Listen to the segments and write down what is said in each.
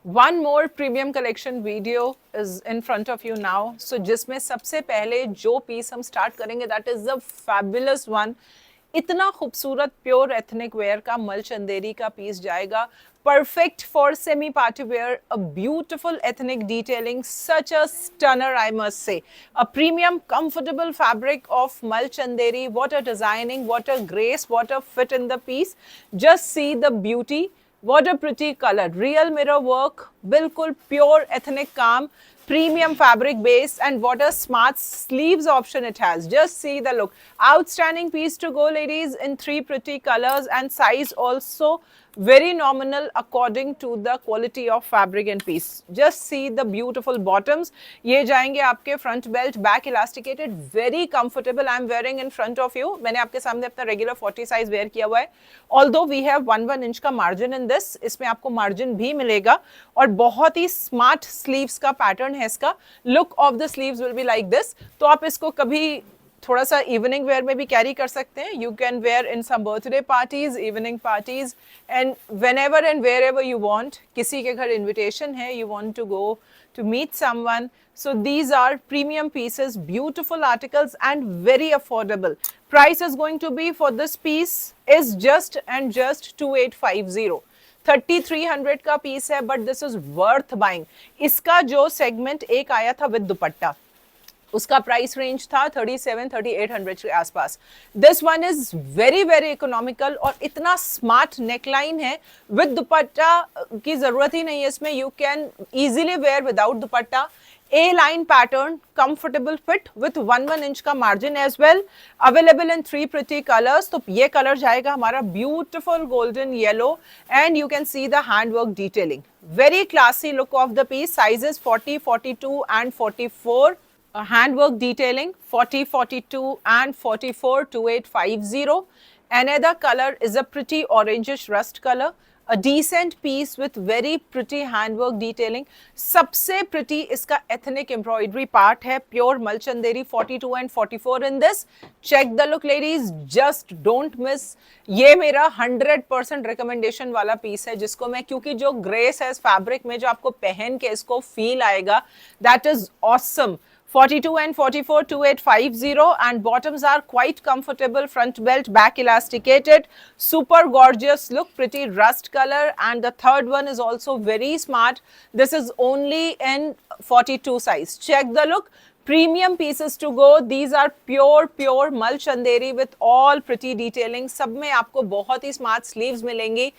One more premium collection video is in front of you now. So जिसमें सबसे पहले जो पीस हम स्टार्ट करेंगे that is the fabulous one. इतना खूबसूरत प्योर एथनिक वेयर का मल चंदेरी का पीस जाएगा. Perfect for semi party wear, a beautiful ethnic detailing, such a stunner I must say. A premium comfortable fabric of Mal Chanderi, what a designing, what a grace, what a fit in the piece. Just see the beauty. What a pretty color. Real mirror work, bilkul pure ethnic calm, premium fabric base, and what a smart sleeves option it has. Just see the look. Outstanding piece to go, ladies, in 3 pretty colors, and size also very nominal according to the quality of fabric and piece. Just see the beautiful bottoms. ये जाएंगे आपके front belt, back elasticated, very comfortable. I'm wearing in front of you. मैंने आपके सामने अपना regular 40 size wear किया हुआ है. Although we have 1 inch का margin in this, इसमें आपको margin भी मिलेगा और बहुत ही smart sleeves का pattern है इसका. Look of the sleeves will be like this. तो आप इसको कभी थोड़ा सा इवनिंग वेयर में भी कैरी कर सकते हैं. You can wear in some birthday parties, evening parties, and whenever and wherever you want. किसी के घर इन्विटेशन है, you want to go to meet someone. So these are premium pieces, beautiful articles and very affordable. Price is going to be for this piece is just and just 2850. 3300 का piece है, but this is worth buying. इसका जो segment एक आया था with दुपट्टा, उसका price range था 37-3800 के आसपास. This one is very very economical और इतना स्मार्ट नेकलाइन है. विद दुपट्टा की जरूरत ही नहीं है इसमें. You can easily wear without dupatta. A line pattern, comfortable fit with 1 inch का margin as well. Available in 3 pretty colours. तो ये कलर जाएगा हमारा beautiful golden yellow and you can see the handwork detailing. Very classy look of the piece. Sizes 40, 42 and 44. Handwork detailing 40, 42 and 44, 2850. Another color is a pretty orangish rust color. A decent piece with very pretty handwork detailing. सबसे pretty इसका ethnic embroidery part है. Pure Malchanderi 42 and 44 in this. Check the look ladies. Just don't miss. ये मेरा 100% recommendation वाला piece है जिसको मैं, क्योंकि जो grace है इस fabric में जो आपको पहन के इसको feel आएगा, that is awesome. 42 and 44, 2850, and bottoms are quite comfortable. Front belt, back elasticated, super gorgeous look, pretty rust color, and the third one is also very smart. This is only in 42 size. Check the look. Premium pieces to go. These are pure Mal Chanderi with all pretty detailing. सब में आपको बहुत ही smart sleeves मिलेंगी.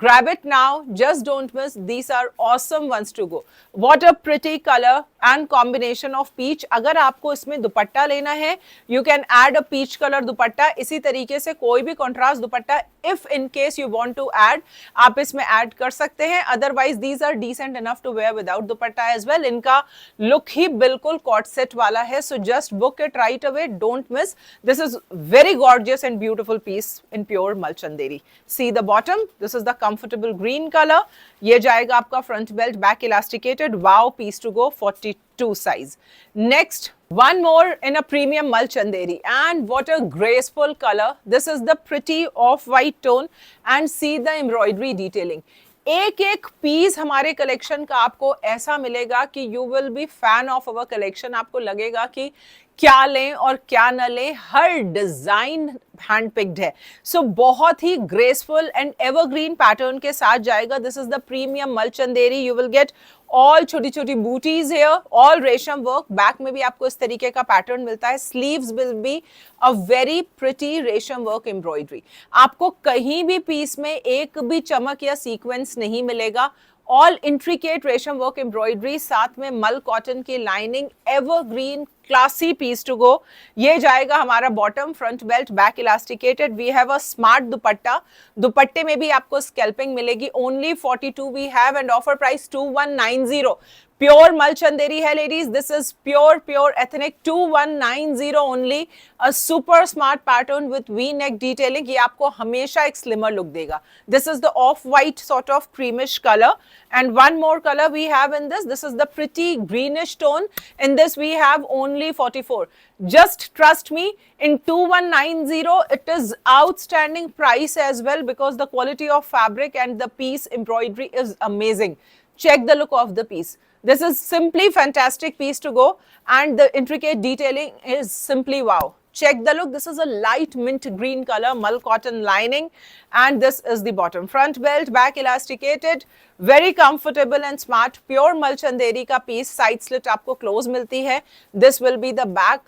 Grab it now. Just don't miss. These are awesome ones to go. What a pretty color and combination of peach. अगर आपको इसमें दुपट्टा लेना है, you can add a peach color दुपट्टा. इसी तरीके से कोई भी contrast dupatta, if in case you want to add, आप इसमें add कर सकते हैं. Otherwise, these are decent enough to wear without dupatta as well. इनका look ही बिल्कुल court set वाला है. So just book it right away. Don't miss. This is very gorgeous and beautiful piece in pure Mal Chanderi. See the bottom. This is the comfortable green color. ये जाएगा आपका front belt, back elasticated. Wow, piece to go, 42 size. Next, one more in a premium Mal Chanderi, and what a graceful color. This is the pretty off-white tone, and see the embroidery detailing. एक एक piece हमारे collection का आपको ऐसा मिलेगा कि you will be fan of our collection. आपको लगेगा कि क्या लें और क्या न लें. हर डिजाइन हैंड पिक्ड है. सो बहुत ही ग्रेसफुल एंड एवरग्रीन पैटर्न के साथ जाएगा. दिस इज द प्रीमियम मल Chanderi. You will get all छोटी छोटी बूटीज हेयर, ऑल रेशम वर्क. बैक में भी आपको इस तरीके का पैटर्न मिलता है. Sleeves will be a very pretty रेशम वर्क एम्ब्रॉयडरी. आपको कहीं भी पीस में एक भी चमक या सीक्वेंस नहीं मिलेगा. ऑल इंट्रिकेट रेशम वर्क एम्ब्रॉयडरी, साथ में मल कॉटन की lining. Evergreen classy piece to go. ये जाएगा हमारा bottom, front belt, back elasticated. We have a smart dupatta. दुपट्टे में भी आपको स्कैल्पिंग मिलेगी. Only 42 we have and offer price 2190. Pure मल चंदेरी है ladies. This is pure ethnic. 2190 only. A super smart pattern with V neck detailing. ये आपको हमेशा एक स्लिमर लुक देगा. This is the of white sort of creamish colour. And one more color we have in this. This is the pretty greenish tone. In this we have only 44. Just trust me, in 2190 it is outstanding price as well, because the quality of fabric and the piece embroidery is amazing. check the look of the piece. This is simply fantastic piece to go, and the intricate detailing is simply wow. Check the look. This is a light mint green color, mull cotton lining, and this is the bottom. Front belt, back elasticated, very comfortable and smart. Pure mull chanderi का piece, side slit आपको close मिलती है. This will be the back,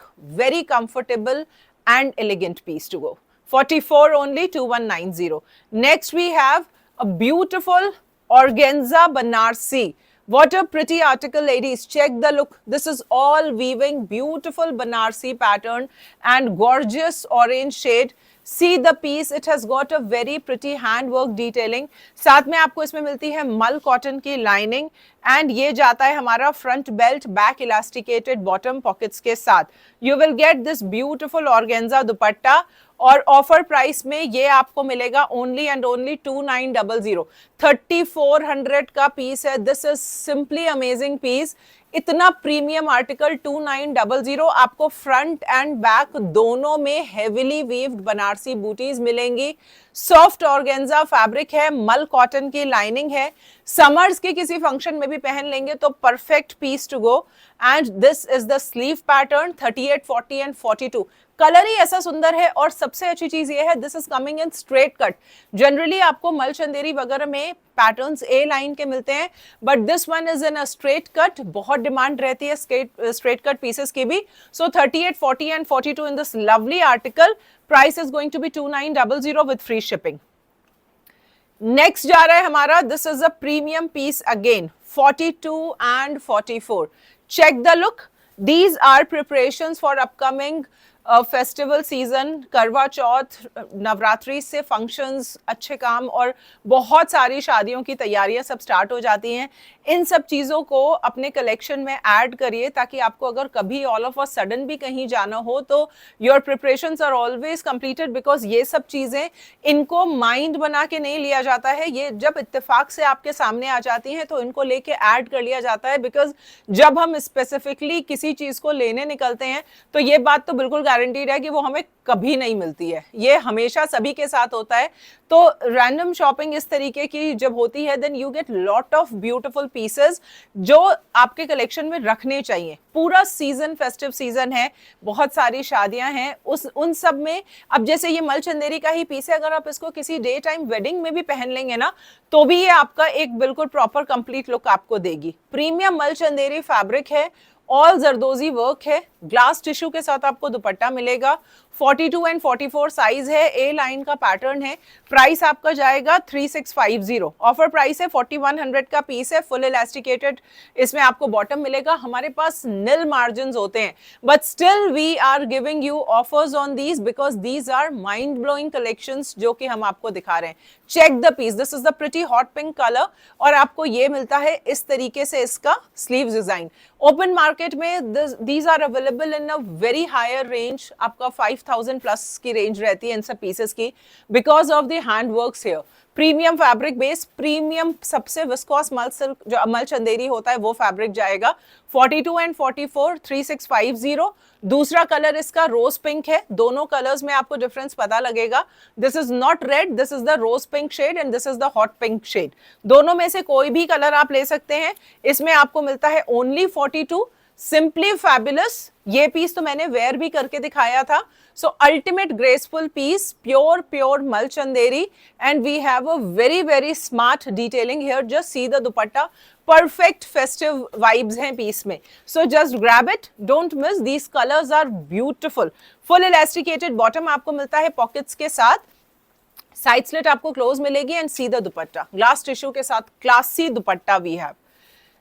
very comfortable and elegant piece to go. 44 only, 2190. Next we have a beautiful organza Banarsi. What a pretty article, ladies. Check the look. This is all weaving, beautiful Banarsi pattern and gorgeous orange shade. See the piece, it has got a very pretty handwork detailing. साथ में आपको इसमें मिलती है मल cotton की lining, and ये जाता है हमारा front belt, back elasticated bottom pockets के साथ. You will get this beautiful organza दुपट्टा, और ऑफर प्राइस में ये आपको मिलेगा ओनली एंड ओनली 2900. 3400 का पीस है. This is simply amazing piece. इतना प्रीमियम आर्टिकल 2900. आपको फ्रंट एंड बैक दोनों में हेवीली वीव्ड बनारसी बूटीज मिलेंगी. सॉफ्ट ऑर्गेन्जा फैब्रिक है, मल कॉटन की लाइनिंग है. समर्स के किसी फंक्शन में भी पहन लेंगे तो perfect piece to go. And this is the sleeve pattern. 38, 40 and 42. Colour ही ऐसा सुंदर है, और सबसे अच्छी चीज ये है, this is coming in straight cut. Generally आपको मल चंदेरी वगैरह में पैटर्न्स ए लाइन के मिलते हैं, but this one is in a straight cut. बहुत डिमांड रहती है स्ट्रेट कट पीसेस की भी. So 38, 40 and 42 in this lovely article. Price is going to be 2900 with free shipping. Next जा रहा है हमारा, this is a premium piece again, 42 and 44. Check the look. These are preparations for upcoming festival season. Karwa Chauth, Navratri से functions, अच्छे काम और बहुत सारी शादियों की तैयारियां सब स्टार्ट हो जाती हैं. इन सब चीज़ों को अपने कलेक्शन में ऐड करिए, ताकि आपको अगर कभी ऑल ऑफ अ सडन भी कहीं जाना हो तो your preparations are always completed. Because ये सब चीज़ें, इनको माइंड बना के नहीं लिया जाता है. ये जब इत्तेफाक से आपके सामने आ जाती हैं तो इनको लेके ऐड कर लिया जाता है. बिकॉज जब हम स्पेसिफिकली किसी चीज़ को लेने निकलते हैं तो ये बात तो बिल्कुल गारंटीड है कि वो हमें कभी नहीं मिलती है. ये हमेशा सभी के साथ होता है. तो रैंडम शॉपिंग इस तरीके की जब होती है, then you get lot of beautiful pieces जो आपके कलेक्शन में रखने चाहिए. पूरा सीजन फेस्टिव सीजन है, बहुत सारी शादियां हैं, उन सब में अब जैसे ये मल चंदेरी का ही पीस है, अगर आप इसको किसी डे टाइम वेडिंग में भी पहन लेंगे ना, तो भी ये आपका एक बिल्कुल प्रॉपर कंप्लीट लुक आपको देगी. प्रीमियम मल चंदेरी फैब्रिक है, ऑल जरदोजी वर्क है, ग्लास टिश्यू के साथ आपको दुपट्टा मिलेगा. 42 एंड 44 साइज है, ए लाइन का पैटर्न है. प्राइस आपका जाएगा 3650. ऑफर प्राइस है, 4100 का पीस है, फुल इलास्टिकेटेड. इसमें आपको बॉटम मिलेगा. हमारे पास निल मार्जिन होते हैं, but still we are giving you offers on these, because these are mind blowing collections जो कि हम आपको दिखा रहे हैं. Check the piece. This is the pretty hot pink colour, और आपको ये मिलता है इस तरीके से इसका स्लीव डिजाइन. ओपन मार्केट में these are available in a very higher range. आपका 5000 प्लस की रेंज रहती है इन सब पीसेस की, because of the handworks here. Premium fabric base, premium सबसे विस्कोस मल सिल्क जो मल चंदेरी होता है वो फैब्रिक जाएगा. 42 एंड 44 3650. दूसरा कलर इसका रोज पिंक है. दोनों कलर्स में आपको डिफरेंस पता लगेगा. This is not red, this is the rose pink shade and this is the hot pink shade. दोनों में से कोई भी कलर आप ले सकते हैं. इसमें आपको मिलता है ओनली 42. Simply fabulous. ये पीस तो मैंने वेयर भी करके दिखाया था. So ultimate graceful piece, pure mal chanderi, and we have a very smart detailing here. Just see the dupatta, perfect festive vibes हैं piece में. So just grab it, don't miss. These colors are beautiful. Full elasticated bottom आपको मिलता है pockets के साथ. Side slit आपको close मिलेगी, and see the dupatta. Glass tissue के साथ classy dupatta we have.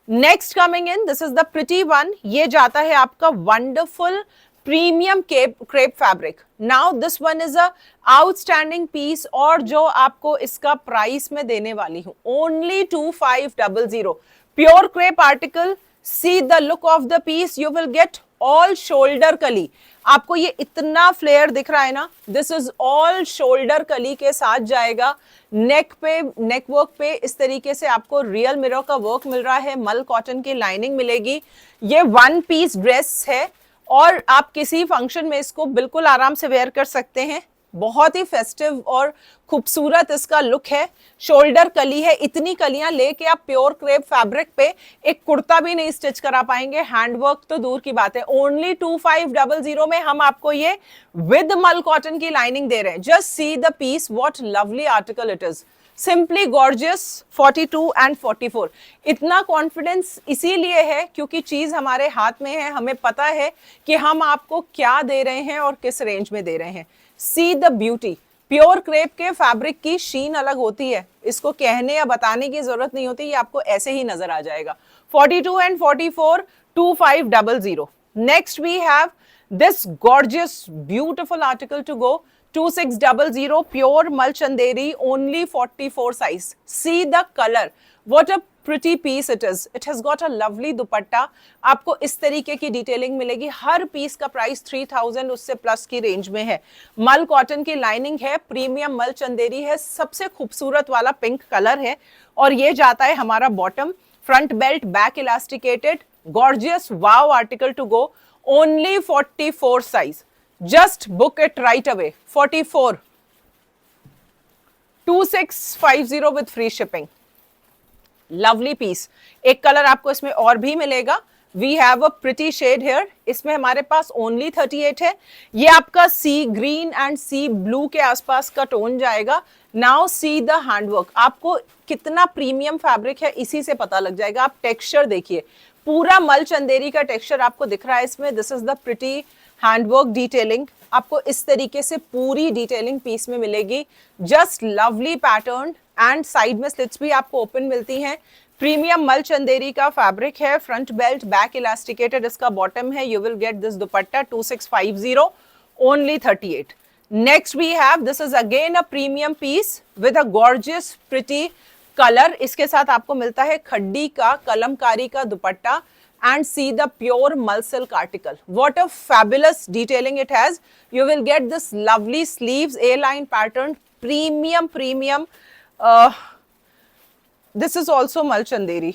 Next coming in, this is the pretty one. ये जाता है आपका wonderful premium crepe fabric. Now this one is a outstanding piece, और जो आपको इसका प्राइस में देने वाली हूं only 2500. Pure crepe article. See the look of the piece. You will get all shoulder कली. आपको ये इतना फ्लेयर दिख रहा है ना, दिस इज ऑल शोल्डर कली के साथ जाएगा. नेक पे, नेक वर्क पे इस तरीके से आपको रियल मिरर का वर्क मिल रहा है. मल कॉटन की लाइनिंग मिलेगी. ये वन पीस ड्रेस है, और आप किसी फंक्शन में इसको बिल्कुल आराम से वेयर कर सकते हैं. बहुत ही फेस्टिव और खूबसूरत इसका लुक है। शोल्डर कली है, इतनी कलियां लेके आप प्योर क्रेप फैब्रिक पे एक कुर्ता भी नहीं स्टिच करा पाएंगे, हैंडवर्क तो दूर की बात है। ओनली 2500 में हम आपको ये विद मल कॉटन की लाइनिंग दे रहे हैं। Just see the piece, what lovely article it is, simply gorgeous. 42 and 44, इतना कॉन्फिडेंस इसीलिए है क्योंकि चीज हमारे हाथ में है, हमें पता है कि हम आपको क्या दे रहे हैं और किस रेंज में दे रहे हैं। See the beauty, pure crepe के फैब्रिक की शीन अलग होती है, इसको कहने या बताने की जरूरत नहीं होती, ये आपको ऐसे ही नजर आ जाएगा। 42 and 44, 2500। Next we have this gorgeous beautiful article to go, 2600, pure mal chanderi, only 44 size. See the color, what a pretty piece it is. It has got a lovely दुपट्टा, आपको इस तरीके की डिटेलिंग मिलेगी। हर पीस का price 3000 उससे plus की range में है। मल कॉटन की लाइनिंग है, प्रीमियम मल चंदेरी है, सबसे खूबसूरत वाला पिंक कलर है और ये जाता है हमारा bottom. Front belt, back elasticated, gorgeous wow article to go, only 44 size. Just book it right away. 44, 2650 with free shipping. Lovely piece. एक कलर आपको इसमें और भी मिलेगा। We have a pretty shade here, इसमें हमारे पास ओनली 38 है। ये आपका sea green and sea blue के आसपास का टोन जाएगा। नाउ सी द हैंडवर्क, आपको कितना प्रीमियम फैब्रिक है इसी से पता लग जाएगा। आप टेक्सचर देखिए, पूरा मल चंदेरी का टेक्सचर आपको दिख रहा है इसमें। This is the pretty handwork detailing, आपको इस तरीके से पूरी डिटेलिंग पीस में मिलेगी। Just lovely pattern and side में स्लिट्स भी आपको ओपन मिलती हैं। प्रीमियम मल चंदेरी का फैब्रिक है। फ्रंट बेल्ट, बैक इलास्टिकेटेड इसका बॉटम है। You will get this dupatta 2650, only 38। Next we have, this is again a premium piece with a gorgeous pretty colour. इसके साथ आपको मिलता है खड्डी का कलमकारी का dupatta and see the pure mul silk article. What a fabulous detailing it has. You will get this lovely sleeves, A line pattern, premium. This is also मल चंदेरी।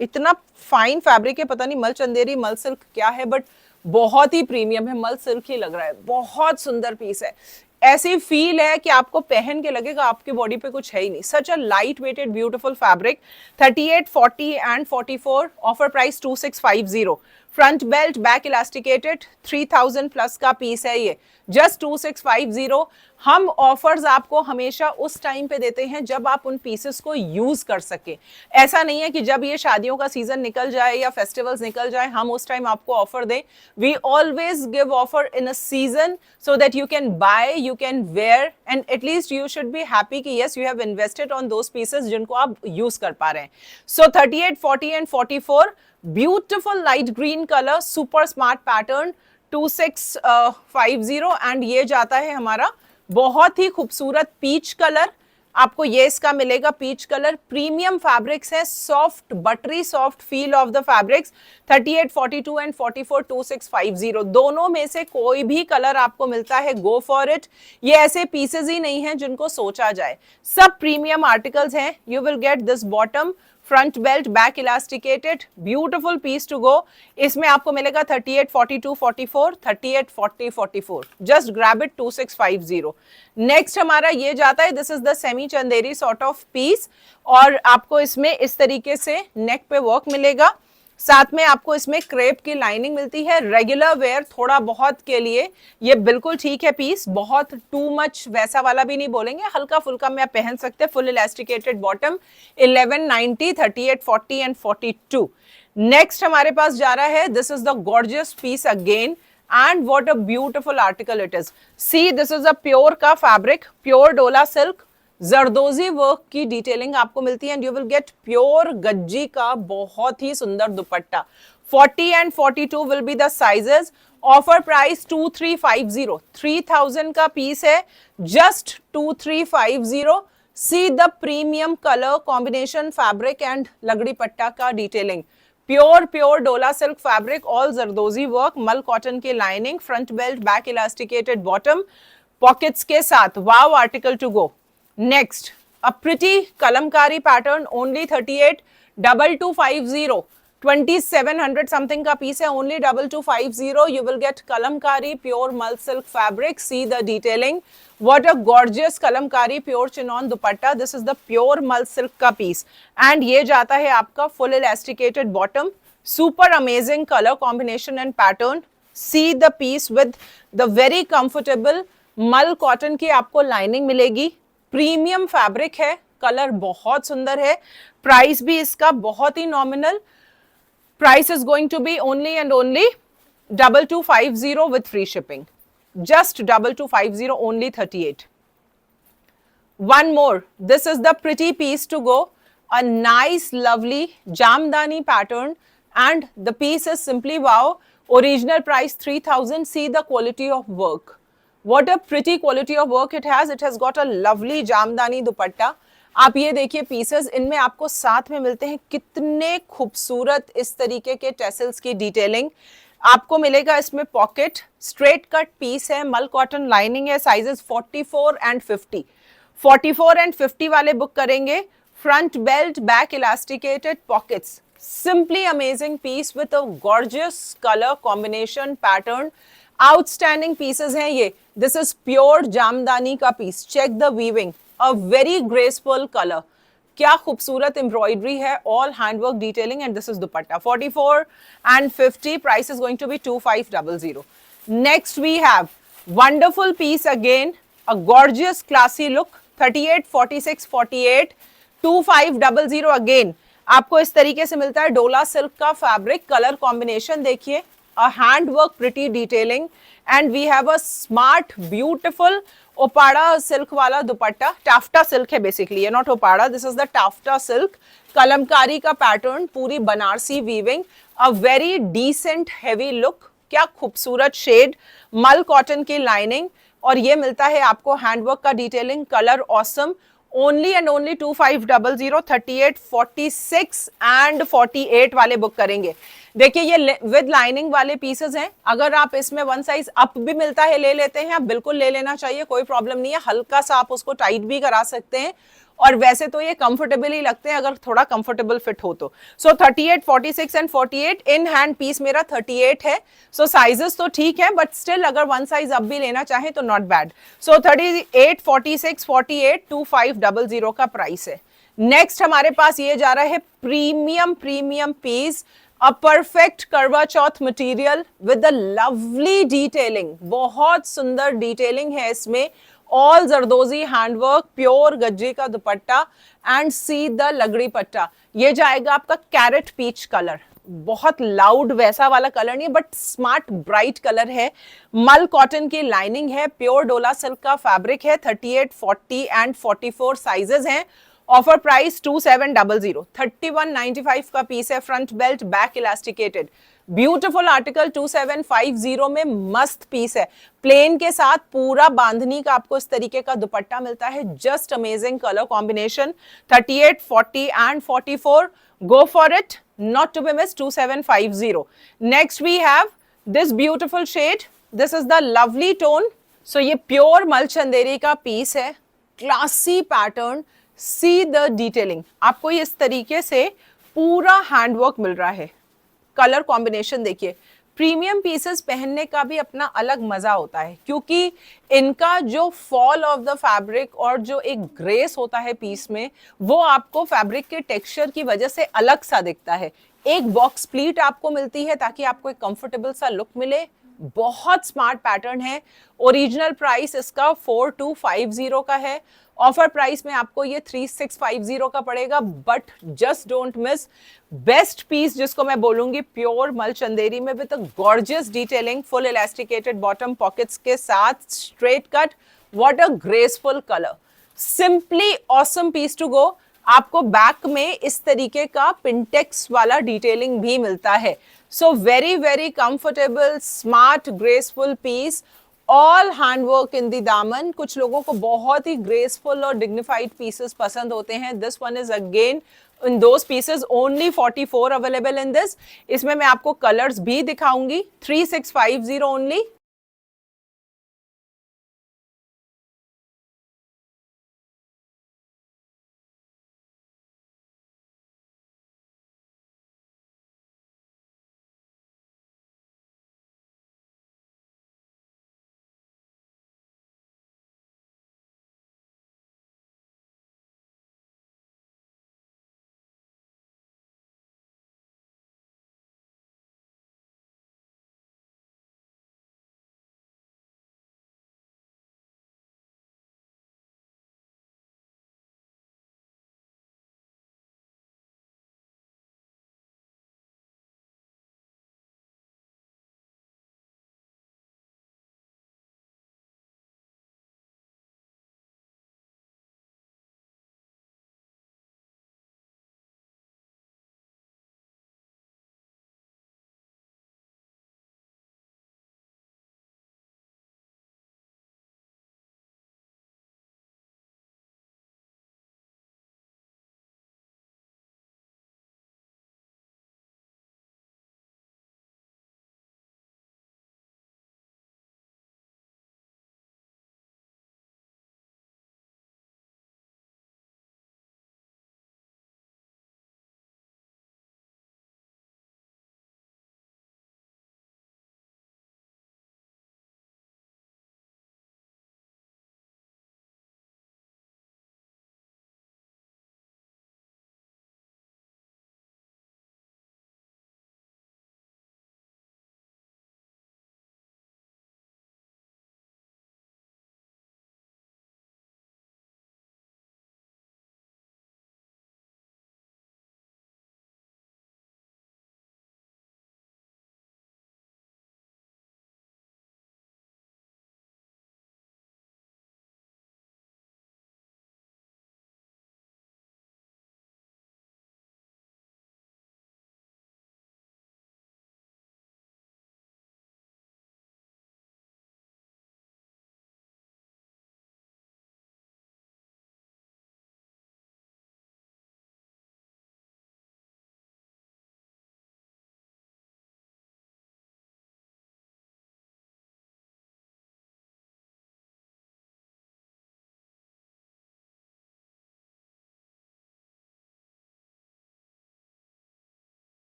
इतना fine fabric है, पता नहीं मल चंदेरी मल सिल्क क्या है, बट बहुत ही प्रीमियम है, मल सिल्क ही लग रहा है। बहुत सुंदर पीस है, ऐसी फील है कि आपको पहन के लगेगा आपकी बॉडी पे कुछ है ही नहीं। Such a light weighted beautiful fabric. 38, 40 and 44, offer price 2650। Front belt, back elasticated, 3000 plus का पीस है ये, जस्ट 2650। हम ऑफर्स आपको हमेशा उस टाइम पे देते हैं जब आप उन पीसेस को यूज कर सके। ऐसा नहीं है कि जब ये शादियों का सीजन निकल जाए या फेस्टिवल्स निकल जाए हम उस टाइम आपको ऑफर दें। We always give offer in a season so that you can buy, you can wear and at least you should be happy कि yes you have invested on those pieces जिनको आप use कर पा रहे हैं। So 38, 40 and 44, beautiful light green colour, super smart pattern, 2650 and ये जाता है हमारा बहुत ही खूबसूरत पीच कलर। आपको ये इसका मिलेगा पीच कलर। प्रीमियम फैब्रिक्स है, soft buttery soft feel of the fabrics. 38, 42 and 44, 2650, दोनों में से कोई भी कलर आपको मिलता है, गो फॉर इट। ये ऐसे पीसेस ही नहीं हैं जिनको सोचा जाए, सब प्रीमियम आर्टिकल्स हैं। You will get this bottom, front belt, back elasticated, beautiful piece to go. इसमें आपको मिलेगा 38, 42, 44, 38, 40, 44। Just grab it 2650। नेक्स्ट हमारा ये जाता है, this is the semi Chanderi sort of peace और आपको इसमें इस तरीके से नेक पे वर्क मिलेगा। साथ में आपको इसमें क्रेप की लाइनिंग मिलती है। रेगुलर वेयर थोड़ा बहुत के लिए ये बिल्कुल ठीक है पीस, बहुत टू मच वैसा वाला भी नहीं बोलेंगे, हल्का फुल्का में आप पहन सकते हैं। Full elasticated bottom, 1190, 38, 40 and 42। Next हमारे पास जा रहा है, this is the gorgeous piece again and what a beautiful article it is. See this is a pure का fabric, pure dola silk, zardozi work की डिटेलिंग आपको मिलती है and you will get pure gajji का बहुत ही सुंदर dupatta. 40 and 42 will be the sizes. Offer price 2350, 3000 का पीस है, just 2350। See the premium colour combination fabric and lagdi patta का detailing. Pure dola silk fabric, all zardozi work, mul cotton की lining, front belt, back elasticated bottom, pockets के साथ। Wow article to go. Next, a pretty kalamkari pattern, only 38, 2250, 2700 something का piece है, only 2250. You will get kalamkari pure mul silk fabric. See the detailing, what a gorgeous kalamkari pure chinon dupatta. This is the pure mul silk का piece and ये जाता है आपका full elasticated bottom. Super amazing colour combination and pattern. C the peace with the very comfortable मल cotton की आपको lining मिलेगी. Premium fabric है, कलर बहुत सुंदर है. प्राइस भी इसका बहुत ही nominal. Price is going to be only and only 2250 with free shipping. Just 2250, only 38. One more. This is the pretty piece to go. A nice, lovely jamdani pattern, and the piece is simply wow. Original price 3000. See the quality of work. What a pretty quality of work it has. It has got a lovely jamdani dupatta. आप ये देखिए pieces, इनमें आपको साथ में मिलते हैं कितने खूबसूरत इस तरीके के टेसल्स की डिटेलिंग. आपको मिलेगा इसमें पॉकेट. स्ट्रेट कट पीस है, मल कॉटन लाइनिंग है. Sizes 44 and 50. 44 एंड 50 वाले बुक करेंगे. Front belt, back elasticated, pockets. Simply amazing piece with a gorgeous colour combination pattern. Outstanding pieces हैं ये. दिस इज प्योर जामदानी का piece. Check the weaving, a very graceful colour. क्या खूबसूरत embroidery है, all handwork detailing and this is dupatta. 44 and 50. Price is going to be 2500. Next we have wonderful piece again, a gorgeous classy look. 38, 46, 48, 2500 again. आपको इस तरीके से मिलता है डोला सिल्क का फैब्रिक. कलर कॉम्बिनेशन देखिए, a handwork pretty detailing and we have a smart beautiful Uppada silk वाला दुपट्टा. टाफ्टा सिल्क है बेसिकली, ये not Uppada. This is the taffeta silk. Kalamkari का पैटर्न, पूरी Banarasi weaving. A very decent heavy look. क्या खूबसूरत shade, मल cotton की लाइनिंग, और ये मिलता है आपको हैंडवर्क का detailing. Colour awesome. Only and only 2500. 38, 46 and 48 वाले बुक करेंगे. देखिए ये विद लाइनिंग वाले पीसेस हैं. अगर आप इसमें वन साइज अप भी मिलता है ले लेते हैं, आप बिल्कुल ले लेना चाहिए, कोई प्रॉब्लम नहीं है. हल्का सा आप उसको टाइट भी करा सकते हैं, और वैसे तो ये कंफर्टेबल ही लगते हैं अगर थोड़ा कंफर्टेबल फिट हो तो. सो 38, 46 एंड 48. इन हैंड पीस मेरा 38 है. सो साइजेस तो ठीक है, बट स्टिल अगर वन साइज अप भी लेना चाहे तो नॉट बैड. सो 38, 46, 48, 2500 का प्राइस है. नेक्स्ट हमारे पास ये जा रहा है premium piece. A perfect Karva Chauth material with the lovely detailing. बहुत सुंदर डिटेलिंग है इसमें. All zardozi handwork, pure gajji का दुपट्टा एंड सी द लगड़ी पट्टा. ये जाएगा आपका कैरेट पीच कलर. बहुत लाउड वैसा वाला कलर नहीं, बट स्मार्ट ब्राइट कलर है. मल कॉटन की लाइनिंग है. प्योर डोला सिल्क का फैब्रिक है. 38, 40 एंड 44 साइजेस हैं. Offer price 2700. 3195 का पीस है. Front belt, back elasticated. Beautiful article. 2750 में मस्त पीस है. प्लेन के साथ पूरा बांधनी का आपको इस तरीके का दुपट्टा मिलता है. Just amazing colour combination. 38, 40 and 44. Go for it, not to be missed. 2750. Next we have this beautiful shade. This is the lovely tone. So ये प्योर मल चंदेरी का पीस है. Classy pattern. C the detailing. आपको इस तरीके से पूरा handwork मिल रहा है. कलर कॉम्बिनेशन देखिए. प्रीमियम पीसेस पहनने का भी अपना अलग मजा होता है, क्योंकि इनका जो फॉल ऑफ द फैब्रिक और जो एक ग्रेस होता है पीस में, वो आपको फैब्रिक के टेक्सचर की वजह से अलग सा दिखता है. एक बॉक्स प्लीट आपको मिलती है ताकि आपको एक कंफर्टेबल सा लुक मिले. बहुत स्मार्ट पैटर्न है. ओरिजिनल प्राइस इसका 4250 का है. ऑफर प्राइस में आपको ये 3650 का पड़ेगा. But just don't miss. Best piece जिसको मैं बोलूंगी, प्योर मल चंदेरी में with gorgeous detailing, full elasticated bottom, pockets के साथ, straight cut. What a graceful colour. Simply awesome piece to go. आपको बैक में इस तरीके का पिंटेक्स वाला डिटेलिंग भी मिलता है. So very very comfortable, smart, graceful piece. All handwork in the दामन. कुछ लोगों को बहुत ही ग्रेसफुल और डिग्निफाइड पीसेस पसंद होते हैं. This one is again in those pieces. Only 44 available in this. इसमें मैं आपको कलर्स भी दिखाऊंगी. 3650 ओनली.